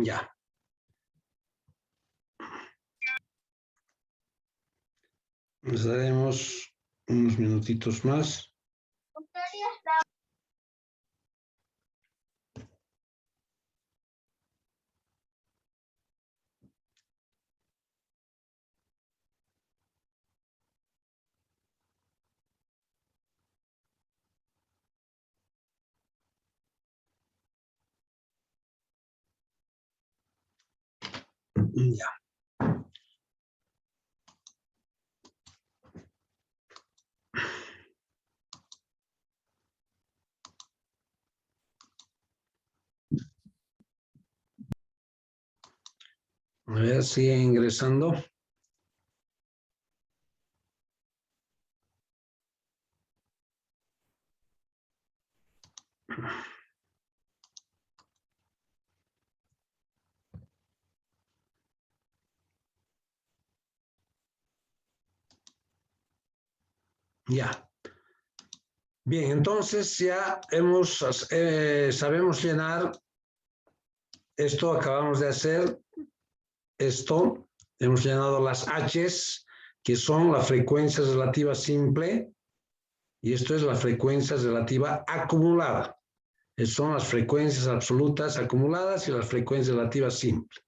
Ya. Nos daremos unos minutitos más. Ya. A ver, sigue ingresando. Ya. Bien, entonces ya sabemos llenar esto, acabamos de hacer esto, hemos llenado las H's, que son la frecuencia relativa simple, y esto es la frecuencia relativa acumulada. Son las frecuencias absolutas acumuladas y las frecuencias relativas simples,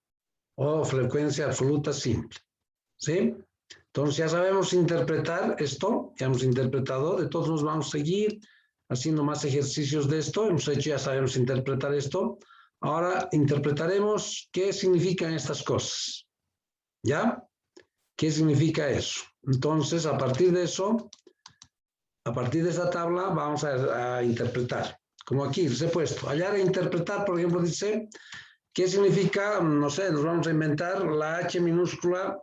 o frecuencia absoluta simple, ¿sí? Entonces ya sabemos interpretar esto, ya hemos interpretado, de todos nos vamos a seguir haciendo más ejercicios de esto, hemos hecho, ya sabemos interpretar esto, ahora interpretaremos qué significan estas cosas, ¿ya? ¿Qué significa eso? Entonces, a partir de eso, a partir de esta tabla, vamos a interpretar. Como aquí les he puesto, hallar e interpretar, por ejemplo, dice, ¿qué significa? No sé, nos vamos a inventar la H minúscula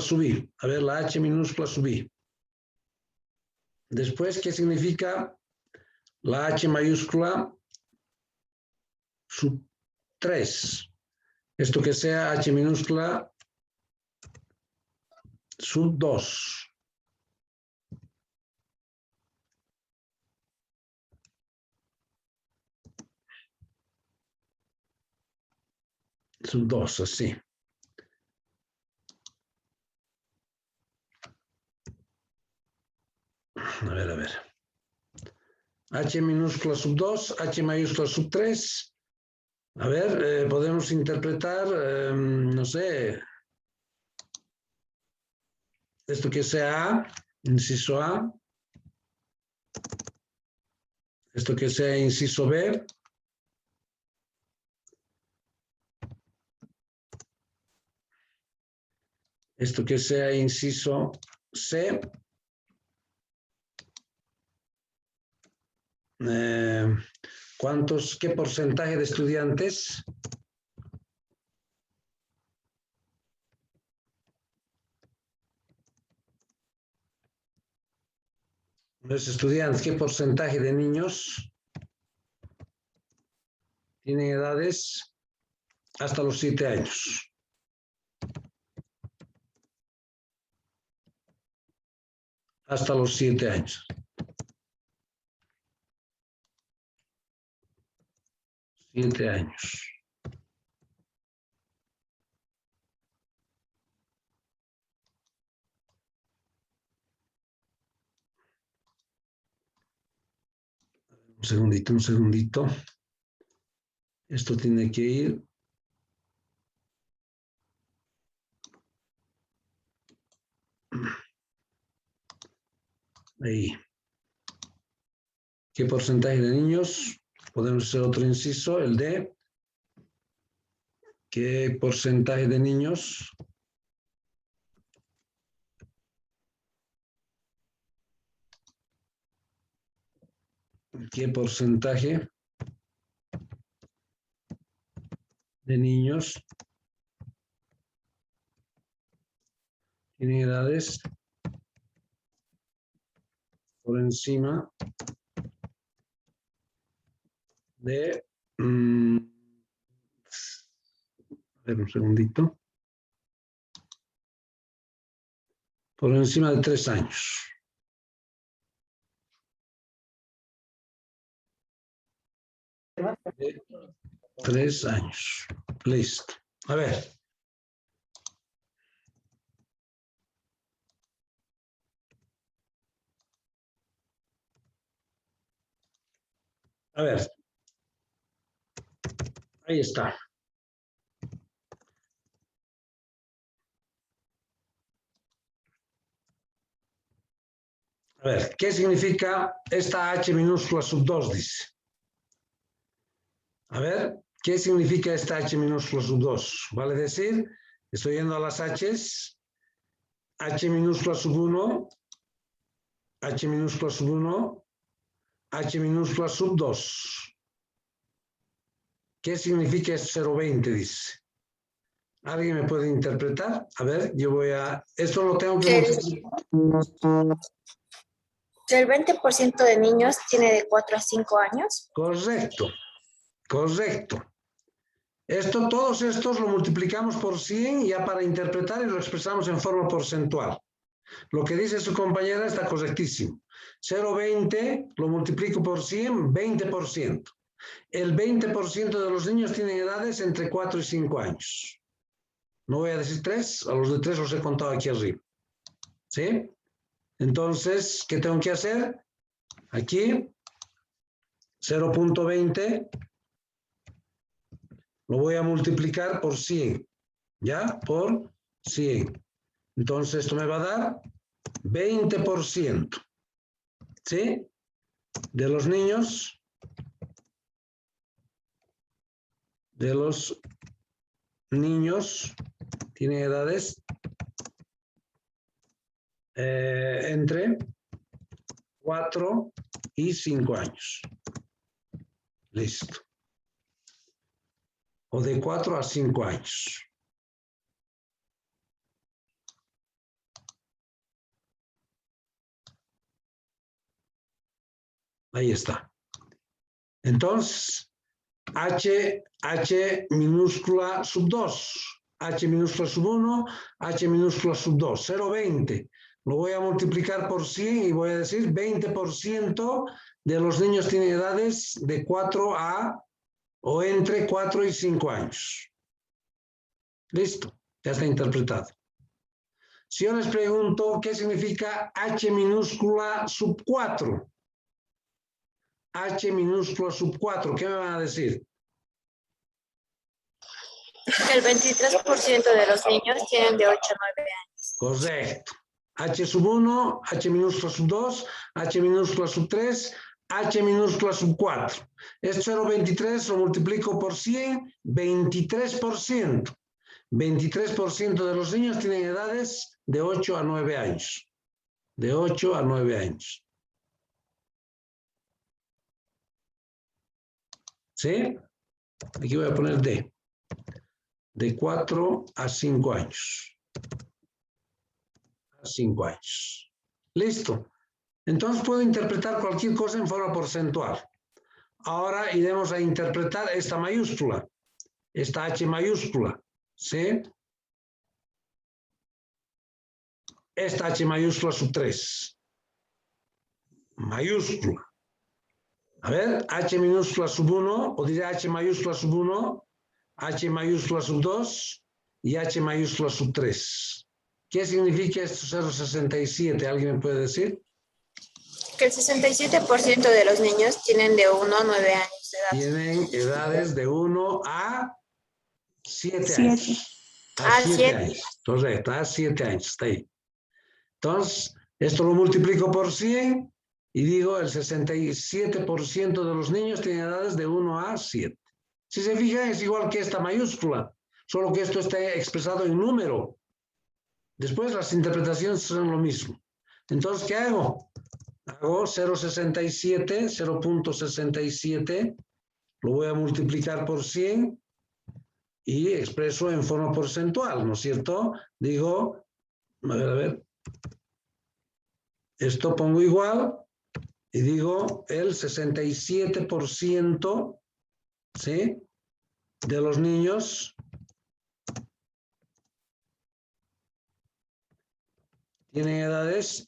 sub I. A ver, la H minúscula sub I. Después, ¿qué significa la H mayúscula sub 3? Esto que sea H minúscula sub 2. Sub 2, así. A ver. H minúscula sub 2, H mayúscula sub 3. A ver, podemos interpretar, no sé, esto que sea A, inciso A. Esto que sea inciso B. Esto que sea inciso C. ¿Qué porcentaje de estudiantes? Los estudiantes, ¿qué porcentaje de niños tienen edades hasta los 7 años? Hasta los 7 años. 7 años. Un segundito. Esto tiene que ir. Ahí. ¿Qué porcentaje de niños? Podemos hacer otro inciso, el D. ¿Qué porcentaje de niños? ¿Qué porcentaje de niños tienen edades por encima de... a ver, un segundito. Por encima de 3 años. 3 años. Listo. A ver. A ver. Ahí está. A ver, ¿qué significa esta H minúscula sub 2? Dice. A ver, ¿qué significa esta H minúscula sub 2? Vale decir, estoy yendo a las H's, H minúscula sub 1, H minúscula sub 1, H minúscula sub 2. ¿Qué significa esto 0,20? Dice. ¿Alguien me puede interpretar? A ver, yo voy a... Esto lo tengo que multiplicar. ¿El 20% de niños tiene de 4 a 5 años? Correcto, correcto. Todos estos lo multiplicamos por 100 ya para interpretar y lo expresamos en forma porcentual. Lo que dice su compañera está correctísimo. 0,20 lo multiplico por 100, 20%. El 20% de los niños tienen edades entre 4 y 5 años. No voy a decir 3, a los de 3 los he contado aquí arriba. ¿Sí? Entonces, ¿qué tengo que hacer? Aquí, 0,20 lo voy a multiplicar por 100. ¿Ya? Por 100. Entonces, esto me va a dar 20%. ¿Sí? De los niños, tienen edades entre 4 y 5 años. Listo. O de 4 a 5 años. Ahí está. Entonces, H minúscula sub 2, H minúscula sub 1, H minúscula sub 2, 0,20. Lo voy a multiplicar por 100 y voy a decir 20% de los niños tienen edades de 4 a o entre 4 y 5 años. Listo, ya está interpretado. Si yo les pregunto qué significa H minúscula sub 4, H minúscula sub 4, ¿qué me van a decir? El 23% de los niños tienen de 8 a 9 años. Correcto. H sub 1, H minúscula sub 2, H minúscula sub 3, H minúscula sub 4. Esto 0,23 lo multiplico por 100, 23%. 23% de los niños tienen edades de 8 a 9 años. De 8 a 9 años. ¿Sí? Aquí voy a poner D. De 4 a 5 años. A 5 años. Listo. Entonces puedo interpretar cualquier cosa en forma porcentual. Ahora iremos a interpretar esta mayúscula. Esta H mayúscula. ¿Sí? Esta H mayúscula sub 3. Mayúscula. A ver, H minúscula sub 1, o diré H mayúscula sub 1, H mayúscula sub 2 y H mayúscula sub 3. ¿Qué significa esto 0,67? ¿Alguien me puede decir? Que el 67% de los niños tienen de 1 a 9 años de edad. Tienen edades de 1 a 7 años. A 7 años. Correcto, a 7 años. Está ahí. Entonces, esto lo multiplico por 100 y digo el 67% de los niños tienen edades de 1 a 7. Si se fijan, es igual que esta mayúscula, solo que esto está expresado en número. Después las interpretaciones son lo mismo. Entonces, ¿qué hago? Hago 0,67, lo voy a multiplicar por 100 y expreso en forma porcentual, ¿no es cierto? Digo, a ver, esto pongo igual y digo el 67%, ¿sí?, de los niños tienen edades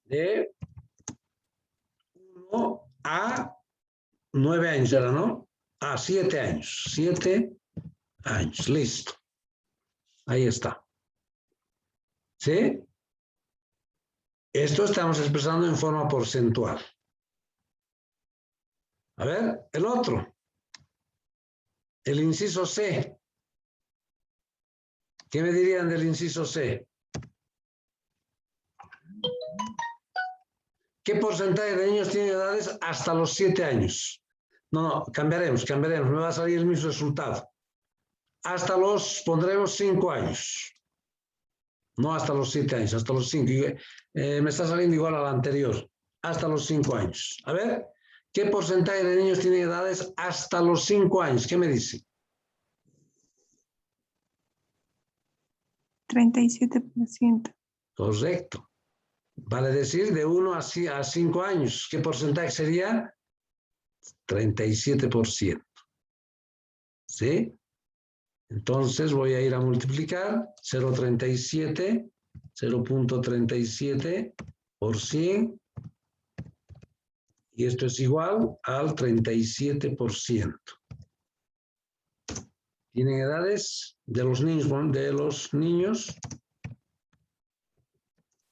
de 1 a 9 años era, ¿no? 7 años. 7 años. Listo. Ahí está. ¿Sí? Esto estamos expresando en forma porcentual. A ver, el otro. El inciso C. ¿Qué me dirían del inciso C? ¿Qué porcentaje de niños tienen edades hasta los 7 años? No, cambiaremos. Me va a salir el mismo resultado. Pondremos 5 años. No hasta los 7 años, hasta los 5. Me está saliendo igual al anterior. Hasta los 5 años. A ver, ¿qué porcentaje de niños tienen edades hasta los 5 años? ¿Qué me dice? 37%. Correcto. Vale decir, de 1 a 5 años, ¿qué porcentaje sería? 37%. ¿Sí? Entonces voy a ir a multiplicar 0.37 por 100. Y esto es igual al 37%. Tienen edades de los niños,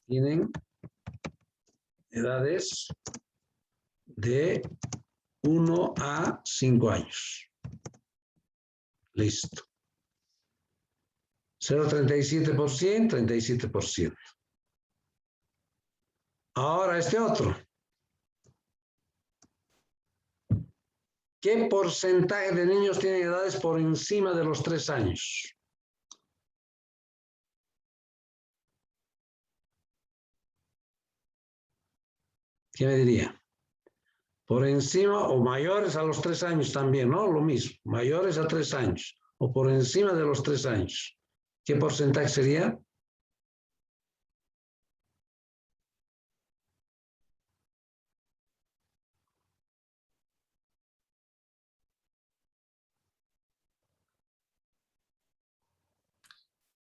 tienen edades de 1 a 5 años. Listo. 0.37%, 37%. Ahora este otro. ¿Qué porcentaje de niños tienen edades por encima de los 3 años? ¿Qué me diría? Por encima o mayores a los 3 años también, ¿no? Lo mismo, mayores a 3 años o por encima de los 3 años. ¿Qué porcentaje sería?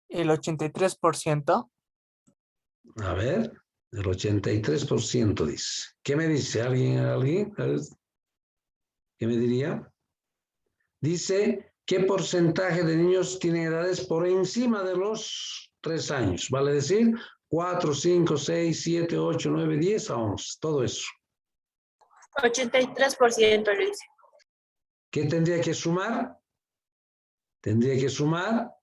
El 83%. A ver, el 83% dice. ¿Qué me dice? ¿Alguien? ¿Qué me diría? Dice, ¿qué porcentaje de niños tienen edades por encima de los 3 años? Vale decir, 4, 5, 6, 7, 8, 9, 10 a 11. Todo eso. 83%, Luis. ¿Qué tendría que sumar? Tendría que sumar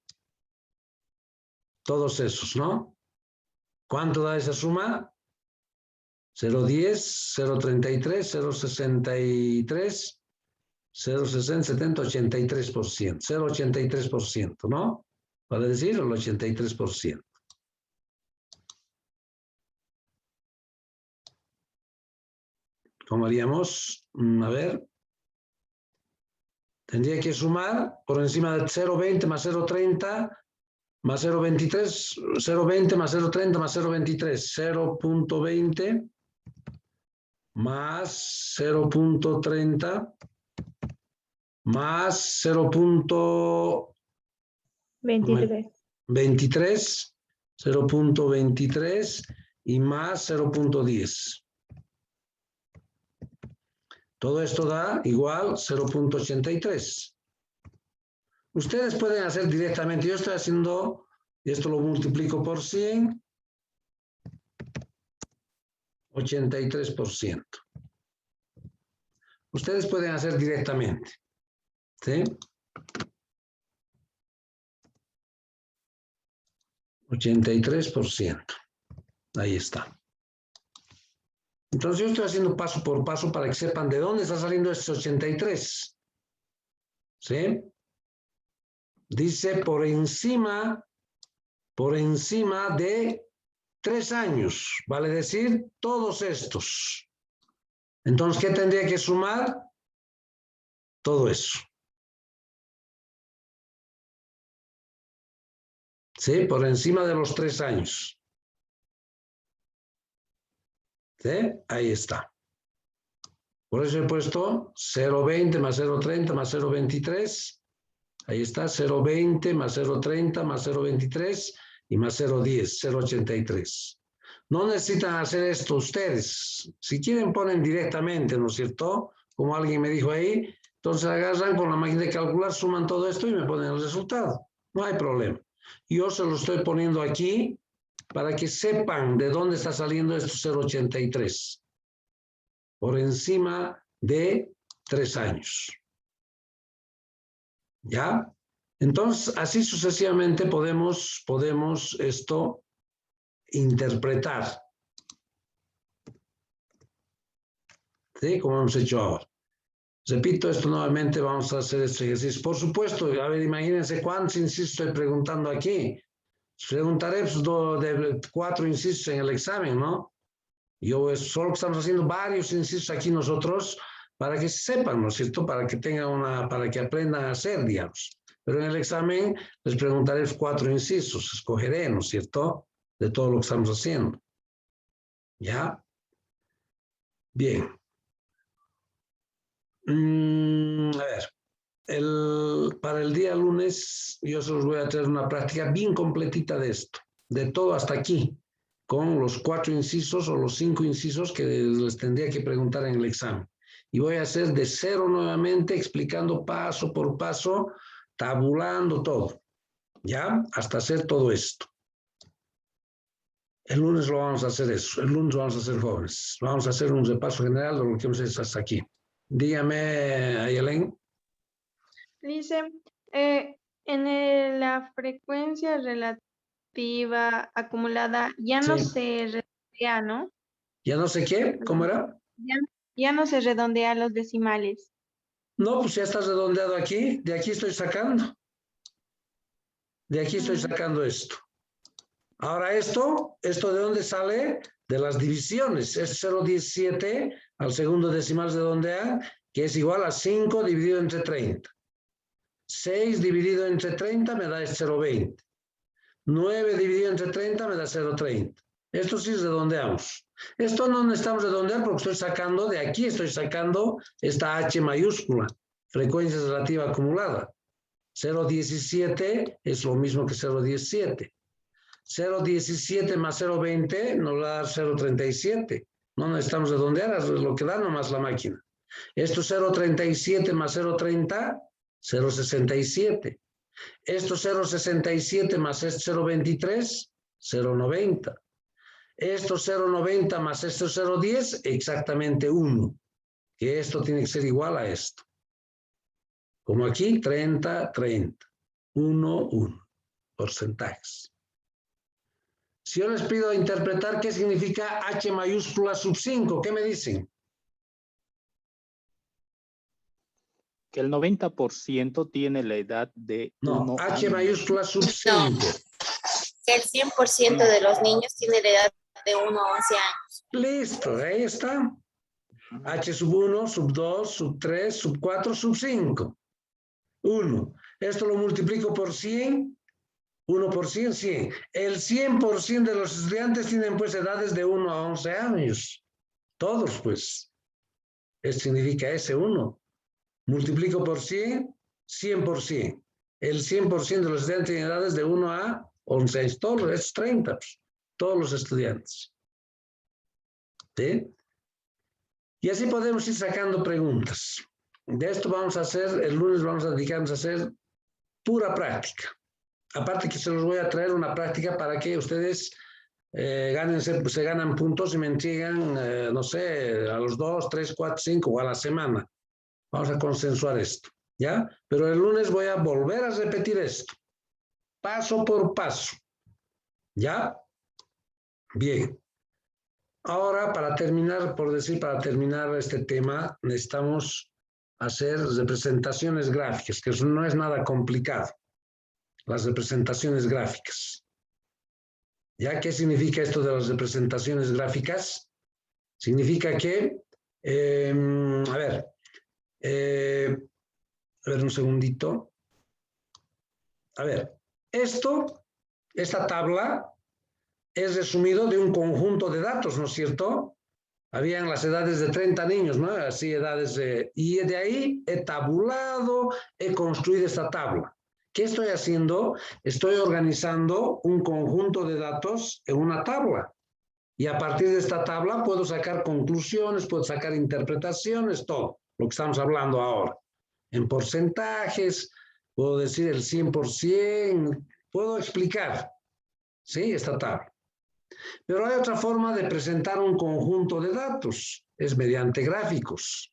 todos esos, ¿no? ¿Cuánto da esa suma? 0,10, 0,33, 0,63, 0,60, 70, 83%. 0,83%, ¿no? Vale decir el 83%. ¿Cómo haríamos? A ver. Tendría que sumar por encima de 0,20 más 0,30 más 0,23, 0,20 más 0,30 más 0,23, 0,20 más 0,30 más 0,23, 0,23 y más 0,10. Todo esto da igual 0,83. Ustedes pueden hacer directamente, yo estoy haciendo, y esto lo multiplico por 100, 83%. Ustedes pueden hacer directamente, ¿sí? 83%. Ahí está. Entonces yo estoy haciendo paso por paso para que sepan de dónde está saliendo este 83. ¿Sí? Dice por encima de 3 años, vale decir todos estos. Entonces, ¿qué tendría que sumar? Todo eso. ¿Sí? Por encima de los 3 años. ¿Sí? Ahí está. Por eso he puesto 0,20 más 0,30 más 0,23. Ahí está, 0,20 más 0,30 más 0,23 y más 0,10, 0,83. No necesitan hacer esto ustedes. Si quieren ponen directamente, ¿no es cierto? como alguien me dijo ahí, entonces agarran con la máquina de calcular, suman todo esto y me ponen el resultado. No hay problema. Yo se lo estoy poniendo aquí para que sepan de dónde está saliendo esto 0,83. Por encima de 3 años. ¿Ya? Entonces, así sucesivamente podemos esto interpretar. ¿Sí? Como hemos hecho ahora. Repito esto nuevamente, vamos a hacer este ejercicio. Por supuesto, a ver, imagínense cuántos incisos estoy preguntando aquí. Preguntaré pues, de 4 incisos en el examen, ¿no? Solo estamos haciendo varios incisos aquí nosotros para que sepan, ¿no es cierto? Para que tengan para que aprendan a hacer, digamos. Pero en el examen les preguntaré 4 incisos, escogeré, ¿no es cierto? De todo lo que estamos haciendo. ¿Ya? Bien. A ver, para el día lunes yo se los voy a traer una práctica bien completita de esto, de todo hasta aquí, con los 4 incisos o los 5 incisos que les tendría que preguntar en el examen. Y voy a hacer de cero nuevamente, explicando paso por paso, tabulando todo, ¿ya? Hasta hacer todo esto. El lunes lo vamos a hacer eso, el lunes vamos a hacer jóvenes. Vamos a hacer un repaso general de lo que hemos hecho hasta aquí. Dígame, Ayelen. Dice, la frecuencia relativa acumulada ya no Sí. se redondea, ¿no? ¿Ya no sé qué? ¿Cómo era? Ya no se redondea los decimales. No, pues ya está redondeado aquí. De aquí estoy sacando. De aquí estoy sacando esto. Ahora ¿esto de dónde sale? De las divisiones. Es 0,17 al segundo decimal redondean, que es igual a 5 dividido entre 30. 6 dividido entre 30 me da 0,20. 9 dividido entre 30 me da 0,30. Esto sí redondeamos. Esto no necesitamos redondear porque estoy sacando, de aquí estoy sacando esta H mayúscula, frecuencia relativa acumulada. 0,17 es lo mismo que 0,17. 0,17 más 0,20 nos va a dar 0,37. No necesitamos redondear, es lo que da nomás la máquina. Esto 0,37 más 0,30, 0,67. Esto 0,67 más este 0,23, 0,90. Esto 0,90 más esto 0,10, exactamente 1. Que esto tiene que ser igual a esto. Como aquí, 30, 30. 1, 1. Porcentajes. Si yo les pido interpretar qué significa H mayúscula sub 5, ¿qué me dicen? Que el 90% tiene la edad de 1 No, H año. mayúscula sub 5. Que el 100% de los niños tiene la edad de 1 a 11 años. Listo, ahí está. H sub 1, sub 2, sub 3, sub 4, sub 5. 1. Esto lo multiplico por 100. 1 por 100, 100. El 100% de los estudiantes tienen pues edades de 1 a 11 años. Todos pues. Esto significa S1. Multiplico por 100, 100 por 100. El 100% de los estudiantes tienen edades de 1 a 11 años. Todos, es 30. Pues. Todos los estudiantes. ¿Sí? Y así podemos ir sacando preguntas. De esto vamos a hacer, el lunes vamos a dedicarnos a hacer pura práctica. Aparte que se los voy a traer una práctica para que ustedes se ganan puntos y me entregan, no sé, a los 2, 3, 4, 5 o a la semana. Vamos a consensuar esto, ¿ya? Pero el lunes voy a volver a repetir esto, paso por paso, ¿ya? Bien. Ahora, para terminar este tema, necesitamos hacer representaciones gráficas, que eso no es nada complicado. Las representaciones gráficas. ¿Ya? ¿Qué significa esto de las representaciones gráficas? Significa que, a ver un segundito. A ver, esta tabla es resumido de un conjunto de datos, ¿no es cierto? Habían las edades de 30 niños, ¿no? Así edades y de ahí he tabulado, he construido esta tabla. ¿Qué estoy haciendo? Estoy organizando un conjunto de datos en una tabla. Y a partir de esta tabla puedo sacar conclusiones, puedo sacar interpretaciones, todo. lo que estamos hablando ahora. En porcentajes, puedo decir el 100%, puedo explicar, ¿sí? Esta tabla. Pero hay otra forma de presentar un conjunto de datos, es mediante gráficos,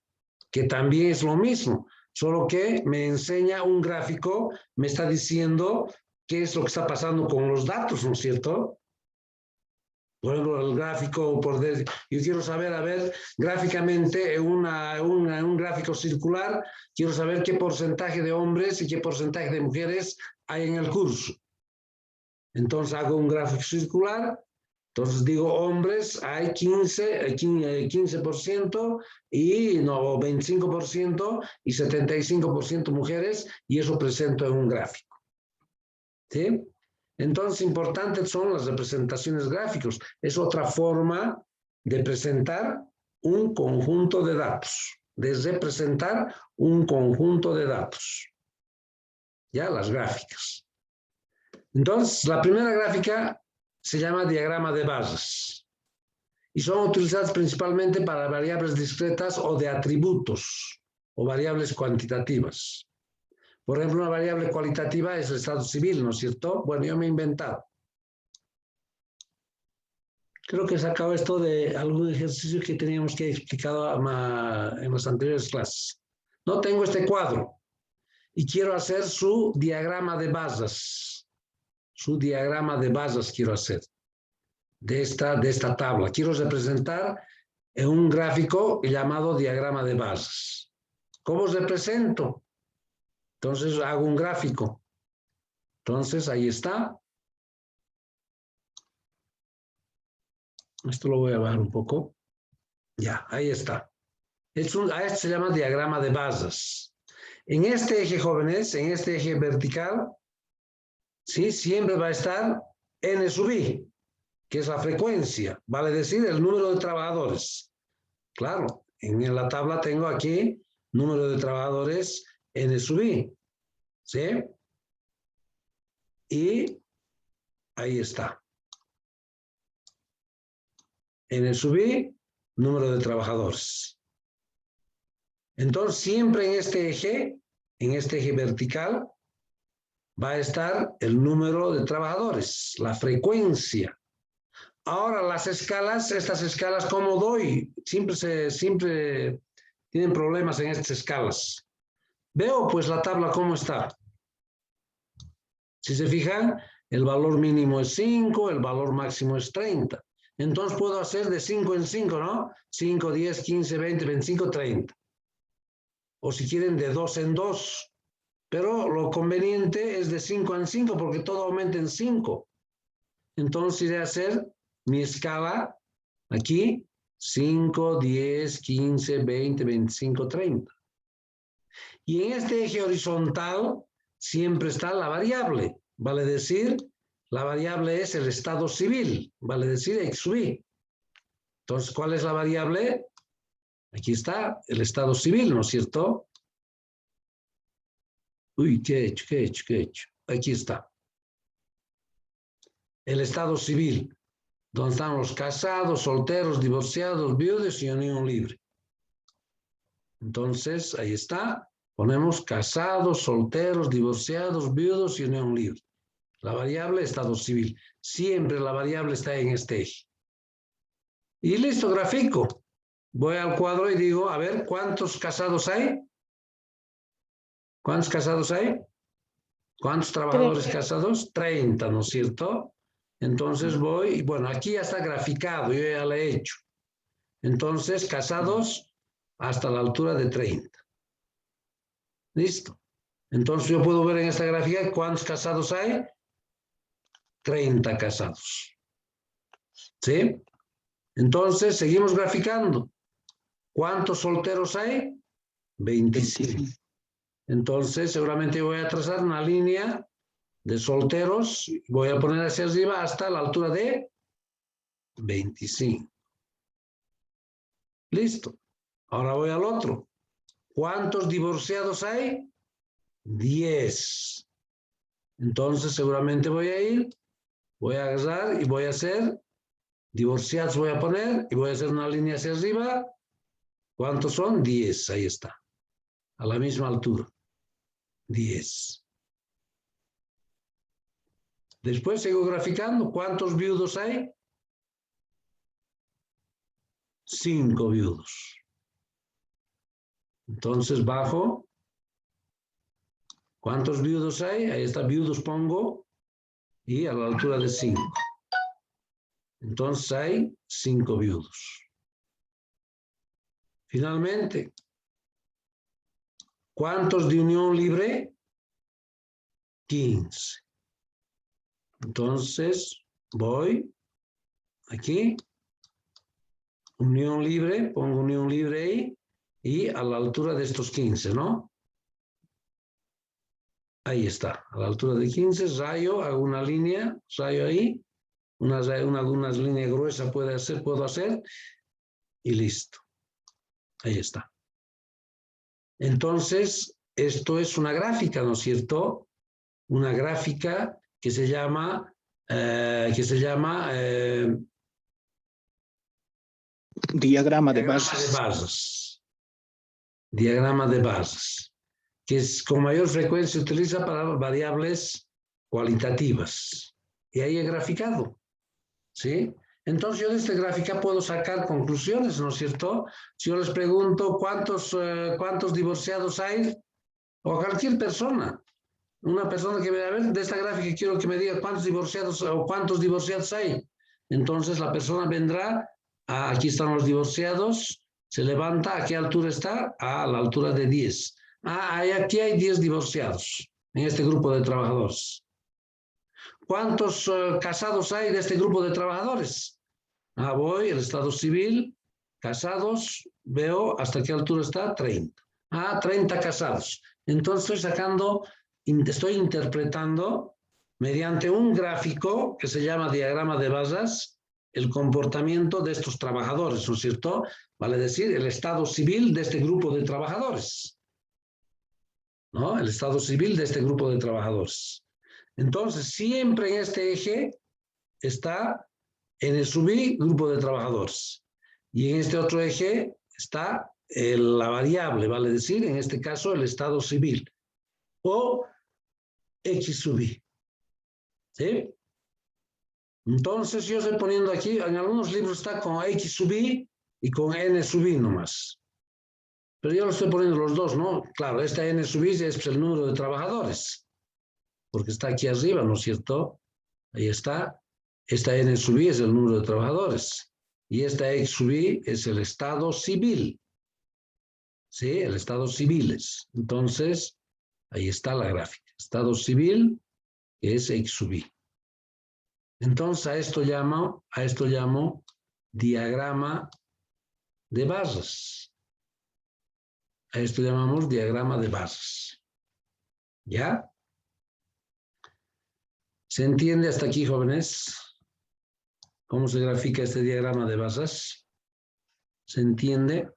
que también es lo mismo, solo que me enseña un gráfico, me está diciendo qué es lo que está pasando con los datos, ¿no es cierto? Por ejemplo, el gráfico, yo quiero saber, a ver, gráficamente, un gráfico circular, quiero saber qué porcentaje de hombres y qué porcentaje de mujeres hay en el curso. Entonces hago un gráfico circular, entonces digo hombres hay 15% y no 25% y 75% mujeres, y eso presento en un gráfico. ¿Sí? Entonces, importantes son las representaciones gráficas. Es otra forma de presentar un conjunto de datos, de representar un conjunto de datos. Ya, las gráficas. Entonces, la primera gráfica se llama diagrama de bases y son utilizadas principalmente para variables discretas o de atributos o variables cuantitativas. Por ejemplo, una variable cualitativa es el estado civil, ¿no es cierto? Bueno, yo me he inventado. Creo que he sacado esto de algún ejercicio que teníamos que explicar en las anteriores clases. No tengo este cuadro y quiero hacer su diagrama de bases. Su diagrama de bases quiero hacer de esta tabla. Quiero representar en un gráfico llamado diagrama de bases. ¿Cómo represento? Entonces hago un gráfico. Entonces ahí está. Esto lo voy a bajar un poco. Ya, ahí está. A esto se llama diagrama de bases. En este eje, jóvenes, en este eje vertical, ¿sí? Siempre va a estar N sub I, que es la frecuencia, vale decir el número de trabajadores. Claro, en la tabla tengo aquí número de trabajadores N sub I. ¿Sí? Y ahí está. N sub I, número de trabajadores. Entonces, siempre en este eje vertical, va a estar el número de trabajadores, la frecuencia. Ahora, las escalas, estas escalas, ¿cómo doy? Siempre tienen problemas en estas escalas. Veo, pues, la tabla cómo está. Si se fijan, el valor mínimo es 5, el valor máximo es 30. Entonces puedo hacer de 5 en 5, ¿no? 5, 10, 15, 20, 25, 30. O si quieren, de 2 en 2. Pero lo conveniente es de 5 en 5 porque todo aumenta en 5. Entonces iré a hacer mi escala aquí, 5, 10, 15, 20, 25, 30. Y en este eje horizontal siempre está la variable, vale decir, la variable es el estado civil, vale decir X sub I. Entonces, ¿cuál es la variable? Aquí está, el estado civil, ¿no es cierto? Uy, ¿qué he hecho? Aquí está. El estado civil, donde están los casados, solteros, divorciados, viudos y unión libre. Entonces, ahí está. Ponemos casados, solteros, divorciados, viudos y unión libre. La variable estado civil. Siempre la variable está en este eje. Y listo, gráfico. Voy al cuadro y digo, a ver, ¿cuántos casados hay? ¿Cuántos casados hay? ¿Cuántos trabajadores casados? 30, ¿no es cierto? Entonces voy, y bueno, aquí ya está graficado, yo ya lo he hecho. Entonces, casados hasta la altura de 30. Listo. Entonces yo puedo ver en esta gráfica cuántos casados hay. 30 casados. ¿Sí? Entonces, seguimos graficando. ¿Cuántos solteros hay? 25. Entonces, seguramente voy a trazar una línea de solteros. Voy a poner hacia arriba hasta la altura de 25. Listo. Ahora voy al otro. ¿Cuántos divorciados hay? 10. Entonces, seguramente voy a ir, voy a agarrar y voy a hacer, divorciados voy a poner, y voy a hacer una línea hacia arriba, ¿Cuántos son? 10, ahí está. A la misma altura. 10. Después sigo graficando. ¿Cuántos viudos hay? 5 viudos. Entonces bajo. ¿Cuántos viudos hay? Ahí está, viudos pongo. Y a la altura de 5. Entonces hay 5 viudos. Finalmente, ¿cuántos de unión libre? 15. Entonces, voy aquí, unión libre, pongo unión libre ahí, y a la altura de estos 15, ¿no? Ahí está, a la altura de 15, rayo, hago una línea, rayo ahí, una línea gruesa puedo hacer, y listo. Ahí está. Entonces, esto es una gráfica, ¿no es cierto? Una gráfica que se llama diagrama de diagrama bases. de bases. Diagrama de bases, que es con mayor frecuencia se utiliza para variables cualitativas. Y ahí he graficado, ¿sí? Entonces yo de esta gráfica puedo sacar conclusiones, ¿no es cierto? Si yo les pregunto cuántos divorciados hay, o cualquier persona, una persona que me a ver, de esta gráfica quiero que me diga cuántos divorciados hay. Entonces la persona vendrá, aquí están los divorciados, se levanta, ¿a qué altura está? A la altura de 10. Aquí hay 10 divorciados en este grupo de trabajadores. ¿Cuántos casados hay de este grupo de trabajadores? Voy, el estado civil, casados, veo hasta qué altura está, 30. 30 casados. Entonces estoy interpretando mediante un gráfico que se llama diagrama de bases el comportamiento de estos trabajadores, ¿no es cierto? Vale decir, el estado civil de este grupo de trabajadores, ¿no? El estado civil de este grupo de trabajadores. Entonces, siempre en este eje está N sub I, grupo de trabajadores. Y en este otro eje está la variable, vale decir, en este caso, el estado civil. O X sub I. ¿Sí? Entonces, yo estoy poniendo aquí, en algunos libros está con X sub I y con N sub I nomás. Pero yo lo estoy poniendo los dos, ¿no? Claro, esta N sub I es el número de trabajadores, porque está aquí arriba, ¿no es cierto? Ahí está. Esta N sub I es el número de trabajadores. Y esta X sub I es el estado civil. ¿Sí? El estado civiles. Entonces, ahí está la gráfica. Estado civil es X sub I. Entonces, a esto llamo diagrama de bases. A esto llamamos diagrama de bases. ¿Ya? ¿Se entiende hasta aquí, jóvenes? ¿Cómo se grafica este diagrama de bases? ¿Se entiende?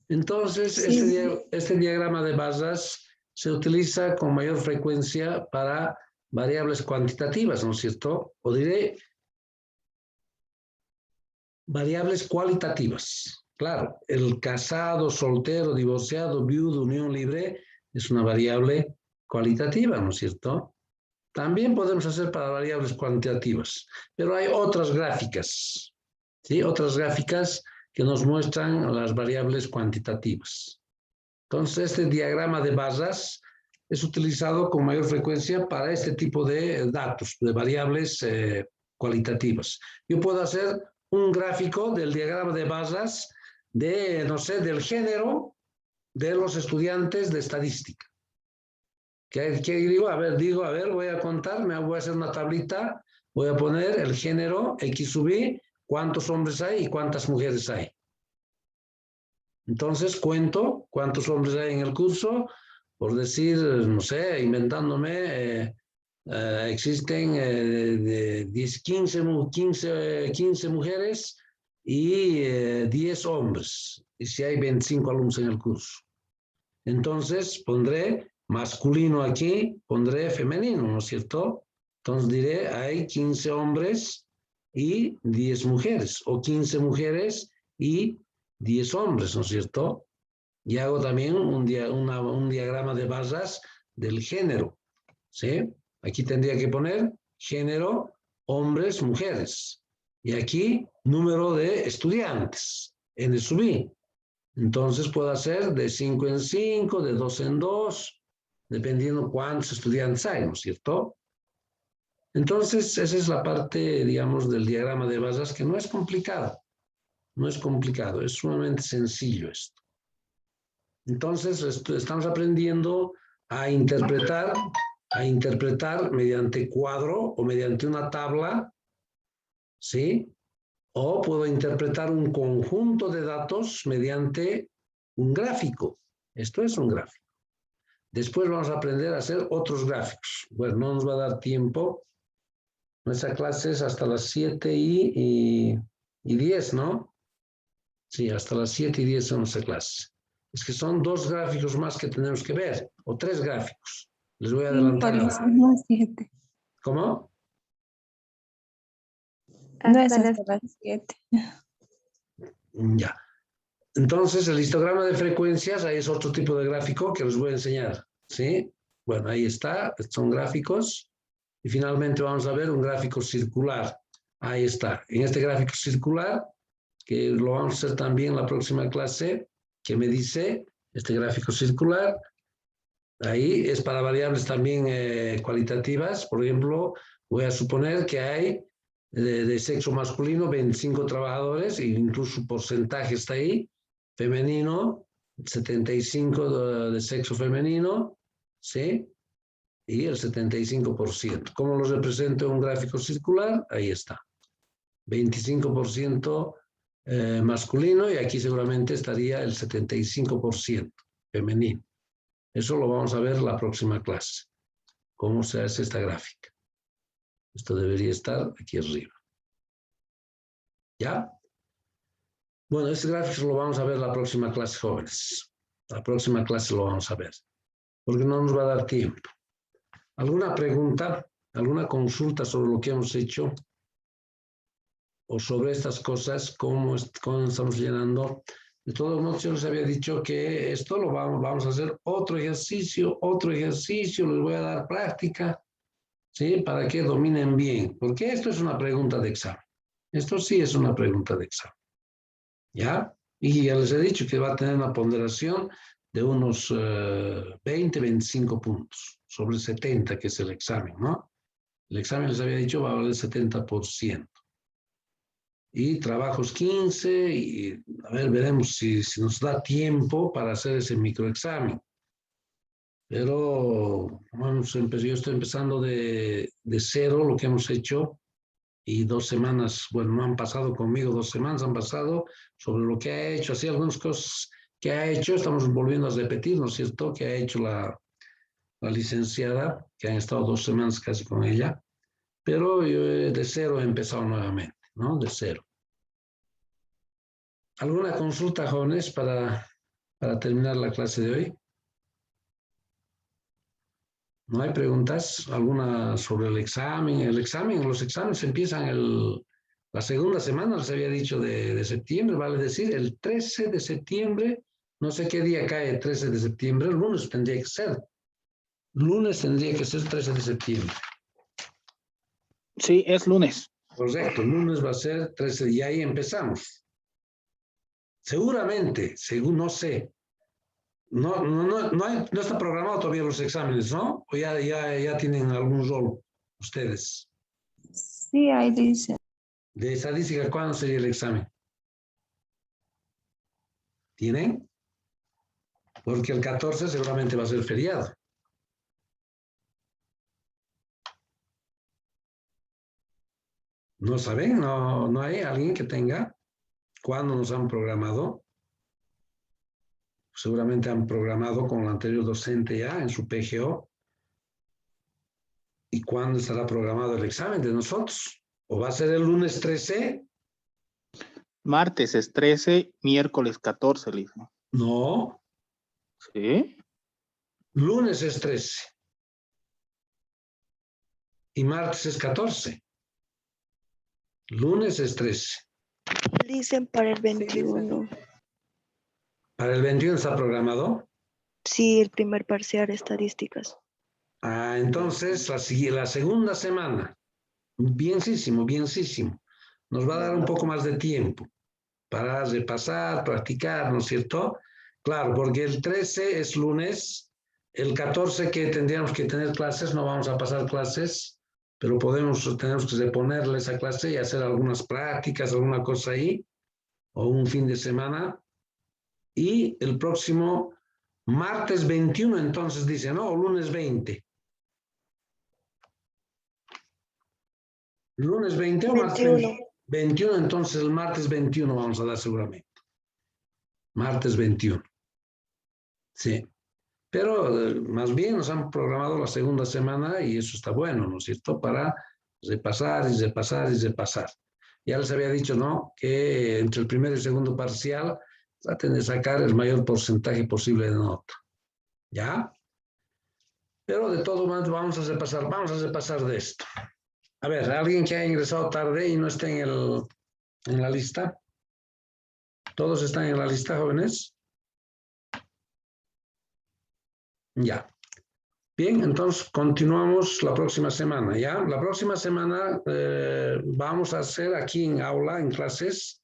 Entonces, Sí. este diagrama de bases se utiliza con mayor frecuencia para variables cuantitativas, ¿no es cierto? O diré variables cualitativas. Claro, el casado, soltero, divorciado, viudo, unión libre es una variable cualitativa, ¿no es cierto? También podemos hacer para variables cuantitativas, pero hay otras gráficas, ¿sí? Otras gráficas que nos muestran las variables cuantitativas. Entonces, este diagrama de bases es utilizado con mayor frecuencia para este tipo de datos, de variables cualitativas. Yo puedo hacer un gráfico del diagrama de bases de, no sé, del género de los estudiantes de estadística. ¿Qué digo? A ver, voy a contar, voy a hacer una tablita, voy a poner el género X sub I, cuántos hombres hay y cuántas mujeres hay. Entonces cuento cuántos hombres hay en el curso, por decir, no sé, inventándome, existen 15 mujeres y 10 hombres, y si hay 25 alumnos en el curso. Entonces pondré masculino aquí, pondré femenino, ¿no es cierto? Entonces diré, hay 15 hombres y 10 mujeres, o 15 mujeres y 10 hombres, ¿no es cierto? Y hago también un diagrama de barras del género, ¿sí? Aquí tendría que poner género, hombres, mujeres. Y aquí, número de estudiantes, N sub I. Entonces puedo hacer de 5 en 5, de 2 en 2, dependiendo cuántos estudiantes hay, ¿no es cierto? Entonces, esa es la parte, digamos, del diagrama de barras, que no es complicado. No es complicado, es sumamente sencillo esto. Entonces, estamos aprendiendo a interpretar mediante cuadro o mediante una tabla, ¿sí? O puedo interpretar un conjunto de datos mediante un gráfico. Esto es un gráfico. Después vamos a aprender a hacer otros gráficos. Bueno, no nos va a dar tiempo. Nuestra clase es hasta las 7:10, ¿no? Sí, hasta las 7:10 son nuestra clase. Es que son 2 gráficos más que tenemos que ver, o 3 gráficos. Les voy a adelantar. Híjole, son las 7. ¿Cómo? No es Hasta hasta las las 7. Ya. Entonces, el histograma de frecuencias, ahí es otro tipo de gráfico que les voy a enseñar, ¿sí? Bueno, ahí está, son gráficos. Y finalmente vamos a ver un gráfico circular. Ahí está. En este gráfico circular, que lo vamos a hacer también en la próxima clase, que me dice este gráfico circular. Ahí es para variables también cualitativas. Por ejemplo, voy a suponer que hay de sexo masculino 25 trabajadores, e incluso su porcentaje está ahí. Femenino, 75 de sexo femenino, ¿sí? Y el 75%. ¿Cómo lo represento en un gráfico circular? Ahí está. 25% masculino y aquí seguramente estaría el 75% femenino. Eso lo vamos a ver la próxima clase. ¿Cómo se hace esta gráfica? Esto debería estar aquí arriba. ¿Ya? Bueno, este gráfico lo vamos a ver la próxima clase, jóvenes. La próxima clase lo vamos a ver. Porque no nos va a dar tiempo. ¿Alguna pregunta? ¿Alguna consulta sobre lo que hemos hecho? ¿O sobre estas cosas? ¿Cómo estamos llenando? De todos modos, yo les había dicho que esto lo vamos a hacer otro ejercicio, les voy a dar práctica, ¿sí? Para que dominen bien, porque esto es una pregunta de examen. Esto sí es una pregunta de examen, ¿ya? Y ya les he dicho que va a tener una ponderación de unos 20, 25 puntos, sobre 70, que es el examen, ¿no? El examen, les había dicho, va a valer 70%. Y trabajos 15, y a ver, veremos si nos da tiempo para hacer ese microexamen. Pero yo estoy empezando de cero lo que hemos hecho, y 2 semanas, bueno, no han pasado conmigo 2 semanas, han pasado sobre lo que ha hecho, así algunas cosas que ha hecho, estamos volviendo a repetir, ¿no es cierto?, que ha hecho la licenciada, que han estado 2 semanas casi con ella, pero yo de cero he empezado nuevamente, ¿no? De cero. ¿Alguna consulta, jóvenes, para terminar la clase de hoy? ¿No hay preguntas? ¿Alguna sobre el examen? Los exámenes empiezan la segunda semana, les había dicho, de septiembre, vale decir, el 13 de septiembre, no sé qué día cae el 13 de septiembre, el lunes tendría que ser. Lunes tendría que ser 13 de septiembre. Sí, es lunes. Correcto, el lunes va a ser 13 y ahí empezamos. Seguramente, según no sé. No está programado todavía los exámenes, ¿no? ¿O ya tienen algún rol ustedes? Sí, ahí dice. De estadística, ¿cuándo sería el examen? ¿Tienen? Porque el 14 seguramente va a ser feriado. ¿No saben? ¿No hay alguien que tenga? ¿Cuándo nos han programado? Seguramente han programado con el anterior docente ya en su PGO. ¿Y cuándo estará programado el examen de nosotros? ¿O va a ser el lunes 13? Martes es 13, miércoles 14, le dice. No, ¿Sí? lunes es 13. Y martes es 14. Lunes es 13. Dicen para el 21. ¿Para el 21 está programado? Sí, el primer parcial, estadísticas. Ah, entonces, la segunda semana, bienísimo, bienísimo. Nos va a dar un poco más de tiempo para repasar, practicar, ¿no es cierto? Claro, porque el 13 es lunes, el 14 que tendríamos que tener clases, no vamos a pasar clases, pero tenemos que reponerle esa clase y hacer algunas prácticas, alguna cosa ahí, o un fin de semana. Y el próximo martes 21, entonces dice, ¿no? O lunes 20. ¿Lunes 20 o martes 21. 21, entonces el martes 21 vamos a dar seguramente. Martes 21. Sí. Pero más bien nos han programado la segunda semana y eso está bueno, ¿no es cierto? Para repasar y repasar y repasar. Ya les había dicho, ¿no? Que entre el primer y el segundo parcial traten de sacar el mayor porcentaje posible de nota. ¿Ya? Pero de todo modo vamos a repasar de esto. A ver, alguien que ha ingresado tarde y no está en la lista. ¿Todos están en la lista, jóvenes? Ya. Bien, entonces continuamos la próxima semana, ¿ya? La próxima semana vamos a hacer aquí en aula, en clases,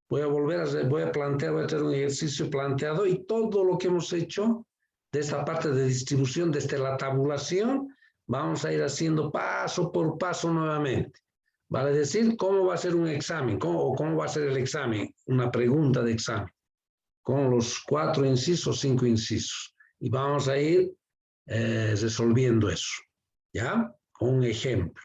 voy a plantear, voy a tener un ejercicio planteado y todo lo que hemos hecho de esta parte de distribución, desde la tabulación, vamos a ir haciendo paso por paso nuevamente. Vale decir, ¿cómo va a ser un examen? ¿Cómo va a ser el examen? Una pregunta de examen, con los 4 incisos, 5 incisos. Y vamos a ir resolviendo eso, ¿ya? Con un ejemplo.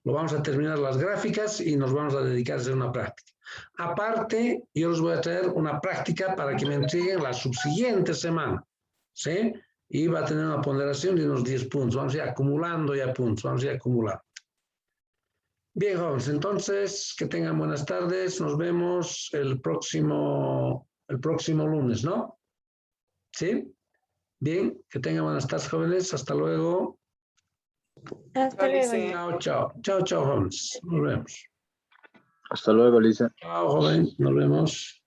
Lo vamos a terminar las gráficas y nos vamos a dedicar a hacer una práctica. Aparte, yo les voy a traer una práctica para que me entreguen la subsiguiente semana, ¿sí? Y va a tener una ponderación de unos 10 puntos. Vamos a ir acumulando ya puntos, vamos a ir acumulando. Bien, jóvenes, entonces, que tengan buenas tardes. Nos vemos el próximo lunes, ¿no? ¿Sí? Bien, que tengan buenas tardes, jóvenes. Hasta luego. Hasta luego. Alice. Chao, chao. Chao, chao, jóvenes. Nos vemos. Hasta luego, Lisa. Chao, joven. Nos vemos.